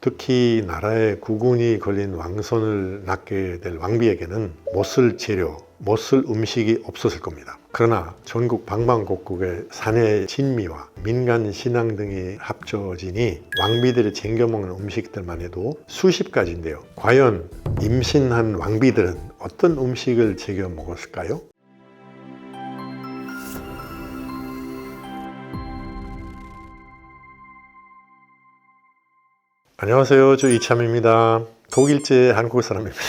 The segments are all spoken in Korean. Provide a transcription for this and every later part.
특히 나라의 국운이 걸린 왕손을 낳게 될 왕비에게는 못 쓸 재료, 못 쓸 음식이 없었을 겁니다. 그러나 전국 방방곡곡에 사내 진미와 민간 신앙 등이 합쳐지니 왕비들이 챙겨먹는 음식들만 해도 수십 가지인데요. 과연 임신한 왕비들은 어떤 음식을 챙겨 먹었을까요? 안녕하세요. 저 이참입니다. 독일제 한국 사람입니다.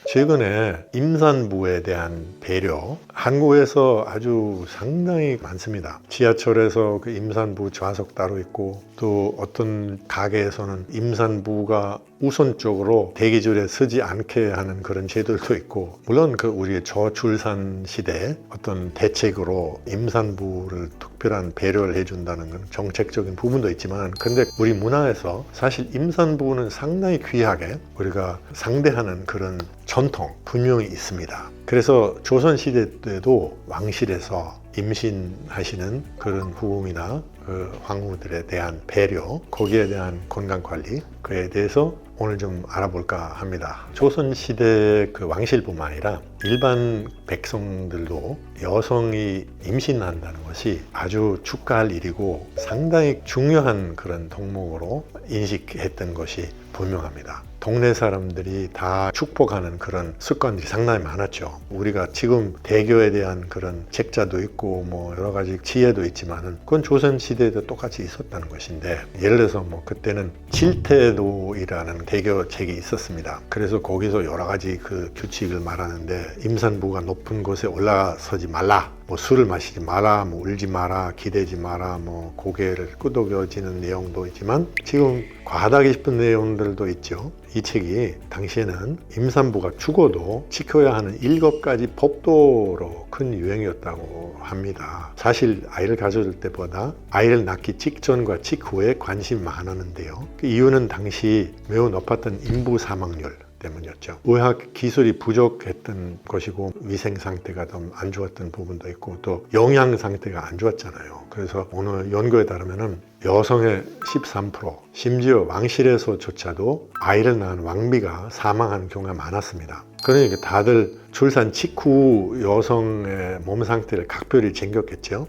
최근에 임산부에 대한 배려, 한국에서 아주 상당히 많습니다. 지하철에서 그 임산부 좌석 따로 있고, 또 어떤 가게에서는 임산부가 우선적으로 대기줄에 서지 않게 하는 그런 제도도 있고, 물론 그 우리의 저출산 시대에 어떤 대책으로 임산부를 특별한 배려를 해준다는 건 정책적인 부분도 있지만, 근데 우리 문화에서 사실 임산부는 상당히 귀하게 우리가 상대하는 그런 전통 분명히 있습니다. 그래서 조선시대 때도 왕실에서 임신하시는 그런 후궁이나 그 황후들에 대한 배려, 거기에 대한 건강관리, 그에 대해서 오늘 좀 알아볼까 합니다. 조선시대 그 왕실뿐만 아니라 일반 백성들도 여성이 임신한다는 것이 아주 축하할 일이고 상당히 중요한 그런 덕목으로 인식했던 것이 분명합니다. 동네 사람들이 다 축복하는 그런 습관들이 상당히 많았죠. 우리가 지금 대교에 대한 그런 책자도 있고 뭐 여러 가지 지혜도 있지만은 그건 조선시대에도 똑같이 있었다는 것인데, 예를 들어서 뭐 그때는 칠태도이라는 대교 책이 있었습니다. 그래서 거기서 여러 가지 그 규칙을 말하는데, 임산부가 높은 곳에 올라서지 말라, 뭐 술을 마시지 마라, 뭐 울지 마라, 기대지 마라, 뭐 고개를 끄덕여지는 내용도 있지만 지금 과하다기 싶은 내용들도 있죠. 이 책이 당시에는 임산부가 죽어도 지켜야 하는 7가지 법도로 큰 유행이었다고 합니다. 사실 아이를 가져줄 때보다 아이를 낳기 직전과 직후에 관심이 많았는데요. 그 이유는 당시 매우 높았던 인부 사망률 때문이었죠. 의학 기술이 부족했던 것이고, 위생 상태가 좀 안 좋았던 부분도 있고, 또 영양 상태가 안 좋았잖아요. 그래서 어느 연구에 따르면은 여성의 13%, 심지어 왕실에서조차도 아이를 낳은 왕비가 사망한 경우가 많았습니다. 그러니까 다들 출산 직후 여성의 몸 상태를 각별히 챙겼겠죠.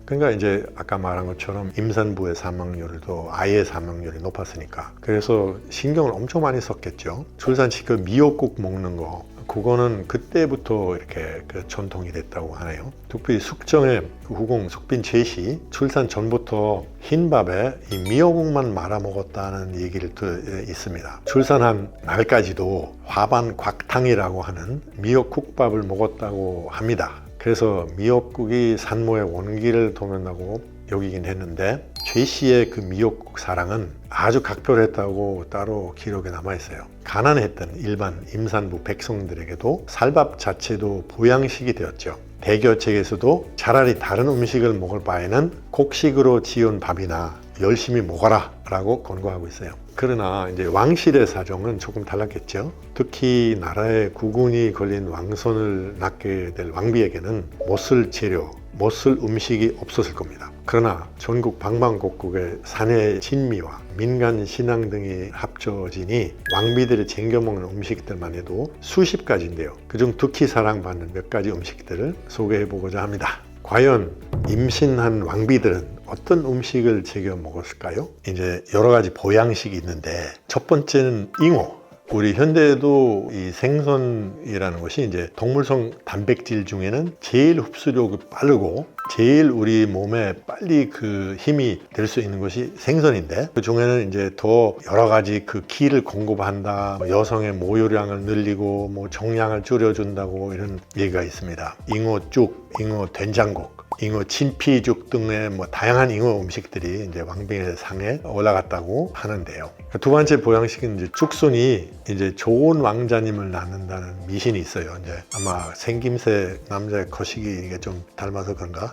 그러니까 이제 아까 말한 것처럼 임산부의 사망률도 아이의 사망률이 높았으니까, 그래서 신경을 엄청 많이 썼겠죠. 출산 직후 미역국 먹는 거, 그거는 그때부터 이렇게 그 전통이 됐다고 하네요. 특별히 숙정의 후궁 숙빈 제시 출산 전부터 흰밥에 이 미역국만 말아 먹었다는 얘기를 있습니다. 출산한 날까지도 화반 곽탕이라고 하는 미역국밥을 먹었다고 합니다. 그래서 미역국이 산모의 원기를 도면하고 여기긴 했는데, 최 씨의 그 미역국 사랑은 아주 각별했다고 따로 기록에 남아있어요. 가난했던 일반 임산부 백성들에게도 살밥 자체도 보양식이 되었죠. 대교책에서도 차라리 다른 음식을 먹을 바에는 곡식으로 지은 밥이나 열심히 먹어라 라고 권고하고 있어요. 그러나 이제 왕실의 사정은 조금 달랐겠죠. 특히 나라의 국운이 걸린 왕손을 낳게 될 왕비에게는 못 쓸 재료, 못 쓸 음식이 없었을 겁니다. 그러나 전국 방방곡곡에 사내 진미와 민간 신앙 등이 합쳐지니 왕비들이 챙겨 먹는 음식들만 해도 수십 가지인데요. 그중 특히 사랑받는 몇 가지 음식들을 소개해 보고자 합니다. 과연 임신한 왕비들은 어떤 음식을 즐겨 먹었을까요? 이제 여러 가지 보양식이 있는데, 첫 번째는 잉어. 우리 현대에도 이 생선이라는 것이 이제 동물성 단백질 중에는 제일 흡수력이 빠르고 제일 우리 몸에 빨리 그 힘이 될 수 있는 것이 생선인데, 그 중에는 이제 더 여러 가지 그 기를 공급한다, 여성의 모유량을 늘리고 뭐 정량을 줄여준다고 이런 얘기가 있습니다. 잉어죽, 잉어 된장국, 잉어 진피죽 등의 뭐 다양한 잉어 음식들이 이제 왕비의 상에 올라갔다고 하는데요. 두 번째 보양식은 이제 죽순이 이제 좋은 왕자님을 낳는다는 미신이 있어요. 이제 아마 생김새 남자의 거시기 이게 좀 닮아서 그런가?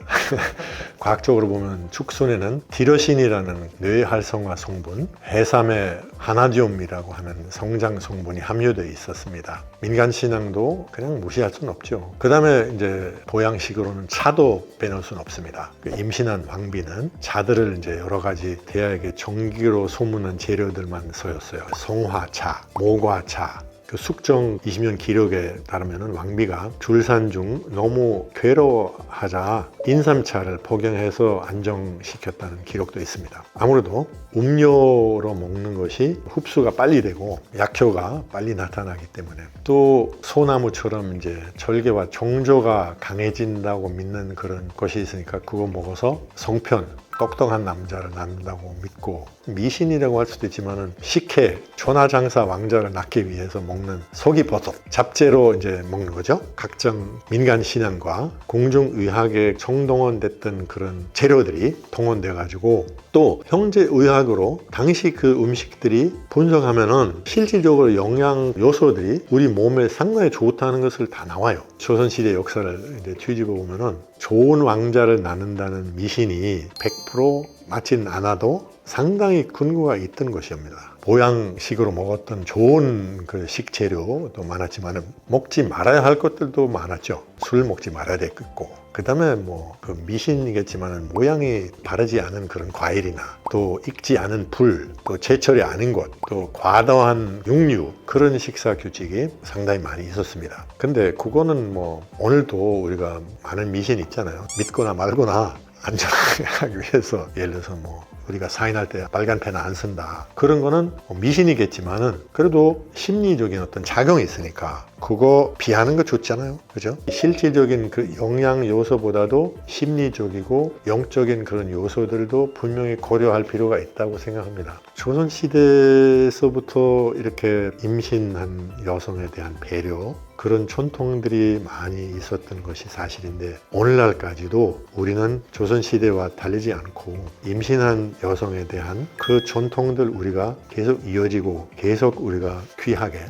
과학적으로 보면 죽순에는 티러신이라는 뇌 활성화 성분, 해삼의 하나디움이라고 하는 성장 성분이 함유되어 있었습니다. 민간 신앙도 그냥 무시할 수는 없죠. 그 다음에 이제 보양식으로는 차도 빼놓을 수는 없습니다. 그 임신한 왕비는 자들을 이제 여러 가지 대하에게 정기로 소문난 재료들만 써였어요. 송화차, 모과차. 그 숙정 20년 기록에 따르면 왕비가 출산 중 너무 괴로워하자 인삼차를 복용해서 안정시켰다는 기록도 있습니다. 아무래도 음료로 먹는 것이 흡수가 빨리 되고 약효가 빨리 나타나기 때문에, 또 소나무처럼 이제 절개와 정조가 강해진다고 믿는 그런 것이 있으니까 그거 먹어서 성편, 똑똑한 남자를 낳는다고 믿고, 미신이라고 할 수도 있지만은 식혜, 천하장사 왕자를 낳기 위해서 먹는 소기버섯, 잡채로 이제 먹는 거죠. 각종 민간 신앙과 공중의학에 총동원됐던 그런 재료들이 동원돼 가지고, 또 현재의학으로 당시 그 음식들이 분석하면은 실질적으로 영양 요소들이 우리 몸에 상당히 좋다는 것을 다 나와요. 조선시대 역사를 이제 뒤집어 보면은 좋은 왕자를 낳는다는 미신이 100% 맞진 않아도 상당히 근거가 있던 것입니다. 보양식으로 먹었던 좋은 그 식재료도 많았지만 먹지 말아야 할 것들도 많았죠. 술 먹지 말아야 됐고, 그 다음에 뭐 그 미신이겠지만 모양이 바르지 않은 그런 과일이나, 또 익지 않은 불, 또 제철이 아닌 것, 또 과도한 육류, 그런 식사 규칙이 상당히 많이 있었습니다. 근데 그거는 뭐 오늘도 우리가 많은 미신이 있잖아요. 믿거나 말거나 안전하게 하기 위해서, 예를 들어서 뭐 우리가 사인할 때 빨간 펜 안 쓴다, 그런 거는 미신이겠지만은 그래도 심리적인 어떤 작용이 있으니까 그거 비하는 거 좋잖아요. 그죠? 실질적인 그 영양 요소보다도 심리적이고 영적인 그런 요소들도 분명히 고려할 필요가 있다고 생각합니다. 조선시대에서부터 이렇게 임신한 여성에 대한 배려, 그런 전통들이 많이 있었던 것이 사실인데, 오늘날까지도 우리는 조선시대와 달리지 않고 임신한 여성에 대한 그 전통들 우리가 계속 이어지고 계속 우리가 귀하게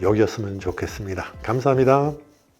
여겼으면 좋겠습니다. 감사합니다.